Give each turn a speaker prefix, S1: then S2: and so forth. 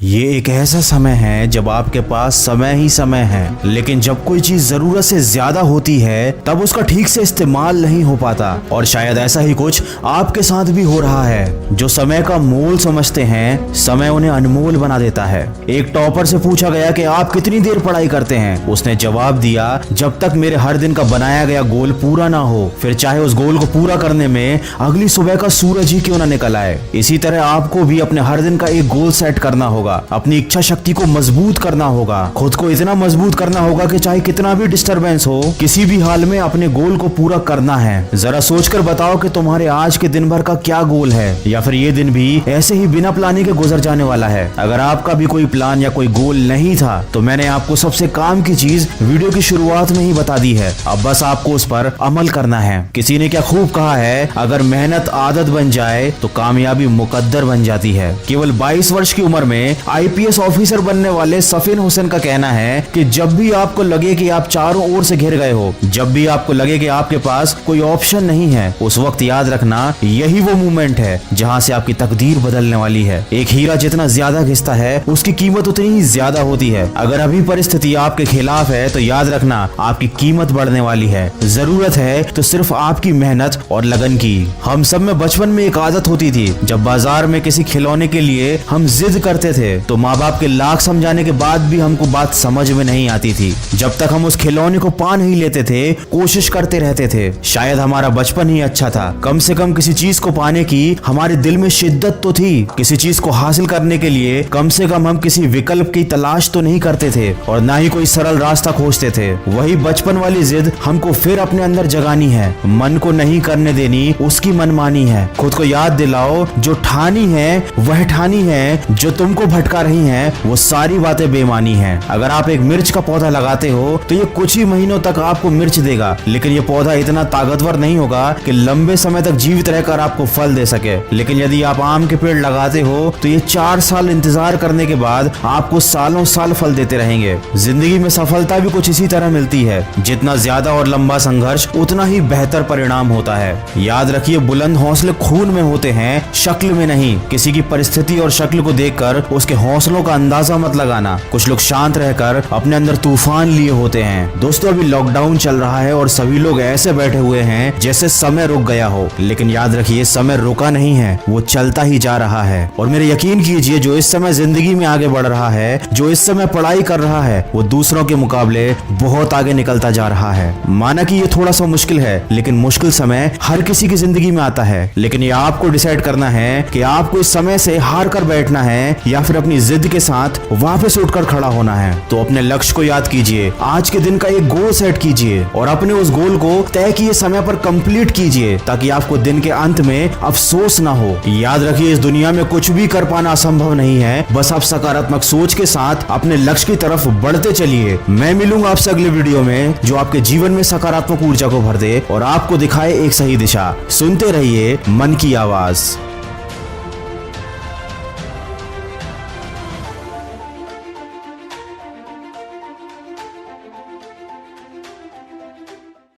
S1: ये एक ऐसा समय है जब आपके पास समय ही समय है, लेकिन जब कोई चीज जरूरत से ज्यादा होती है तब उसका ठीक से इस्तेमाल नहीं हो पाता। और शायद ऐसा ही कुछ आपके साथ भी हो रहा है। जो समय का मोल समझते हैं, समय उन्हें अनमोल बना देता है। एक टॉपर से पूछा गया कि आप कितनी देर पढ़ाई करते हैं। उसने जवाब दिया, जब तक मेरे हर दिन का बनाया गया गोल पूरा ना हो, फिर चाहे उस गोल को पूरा करने में अगली सुबह का सूरज ही क्यों ना निकल आए। इसी तरह आपको भी अपने हर दिन का एक गोल सेट करना होगा, अपनी इच्छा शक्ति को मजबूत करना होगा, खुद को इतना मजबूत करना होगा कि चाहे कितना भी डिस्टरबेंस हो, किसी भी हाल में अपने गोल को पूरा करना है। जरा सोचकर बताओ कि तुम्हारे आज के दिन भर का क्या गोल है, या फिर ये दिन भी ऐसे ही बिना प्लानिंग के गुजर जाने वाला है। अगर आपका भी कोई प्लान या कोई गोल नहीं था तो मैंने आपको सबसे काम की चीज वीडियो की शुरुआत में ही बता दी है। अब बस आपको उस पर अमल करना है। किसी ने क्या खूब कहा है, अगर मेहनत आदत बन जाए तो कामयाबी मुकद्दर बन जाती है। केवल 22 वर्ष की उम्र में आईपीएस ऑफिसर बनने वाले सफीन हुसैन का कहना है कि जब भी आपको लगे कि आप चारों ओर से घिर गए हो, जब भी आपको लगे कि आपके पास कोई ऑप्शन नहीं है, उस वक्त याद रखना यही वो मोमेंट है जहां से आपकी तकदीर बदलने वाली है। एक हीरा जितना ज्यादा घिसता है उसकी कीमत उतनी ही ज्यादा होती है। अगर अभी परिस्थिति आपके खिलाफ है तो याद रखना आपकी कीमत बढ़ने वाली है। जरूरत है तो सिर्फ आपकी मेहनत और लगन की। हम सब में बचपन में एक आदत होती थी, जब बाजार में किसी खिलौने के लिए हम जिद करते थे तो माँ बाप के लाख समझाने के बाद भी हमको बात समझ में नहीं आती थी। जब तक हम उस खिलौने को पा नहीं लेते थे, कोशिश करते रहते थे। शायद हमारा बचपन ही अच्छा था। कम से कम किसी चीज को पाने की हमारे दिल में शिद्दत तो थी। किसी चीज को हासिल करने के लिए कम से कम हम किसी विकल्प की तलाश तो नहीं करते थे, और ना ही कोई सरल रास्ता खोजते थे। वही बचपन वाली जिद हमको फिर अपने अंदर जगानी है। मन को नहीं करने देनी उसकी मनमानी है। खुद को याद दिलाओ, जो ठानी है वह ठानी है, जो तुमको भटका रही हैं वो सारी बातें बेमानी हैं। अगर आप एक मिर्च का पौधा लगाते हो तो ये कुछ ही महीनों तक आपको मिर्च देगा, लेकिन ये पौधा इतना ताकतवर नहीं होगा कि लंबे समय तक जीवित रहकर आपको फल दे सके। लेकिन यदि आप आम के पेड़ लगाते हो तो ये 4 साल इंतजार करने के बाद आपको सालों साल फल देते रहेंगे। जिंदगी में सफलता भी कुछ इसी तरह मिलती है। जितना ज्यादा और लंबा संघर्ष उतना ही बेहतर परिणाम होता है। याद रखिए, बुलंद हौसले खून में होते हैं, शक्ल में नहीं। किसी की परिस्थिति और शक्ल को देखकर उसके हौसलों का अंदाजा मत लगाना। कुछ लोग शांत रहकर अपने अंदर तूफान लिए होते हैं। दोस्तों, अभी लॉकडाउन चल रहा है और सभी लोग ऐसे बैठे हुए हैं जैसे समय रुक गया हो, लेकिन याद रखिए समय रुका नहीं है, वो चलता ही जा रहा है। और मेरे यकीन कीजिए, जो इस समय जिंदगी में आगे बढ़ रहा है, जो इस समय पढ़ाई कर रहा है, वो दूसरों के मुकाबले बहुत आगे निकलता जा रहा है। माना कि ये थोड़ा सा मुश्किल है, लेकिन मुश्किल समय हर किसी की जिंदगी में आता है। लेकिन ये आपको डिसाइड करना है कि आपको इस समय से हार कर बैठना है या फिर अपनी जिद के साथ वापस उठकर खड़ा होना है। तो अपने लक्ष्य को याद कीजिए, आज के दिन का एक गोल सेट कीजिए और अपने उस गोल को तय किए समय पर कंप्लीट कीजिए, ताकि आपको दिन के अंत में अफसोस ना हो। याद रखिए, इस दुनिया में कुछ भी कर पाना असंभव नहीं है। बस आप सकारात्मक सोच के साथ अपने लक्ष्य की तरफ बढ़ते चलिए। मैं मिलूंगा आपसे अगले वीडियो में, जो आपके जीवन में सकारात्मक ऊर्जा को भर दे और आपको दिखाए एक सही दिशा। सुनते रहिए मन की आवाज।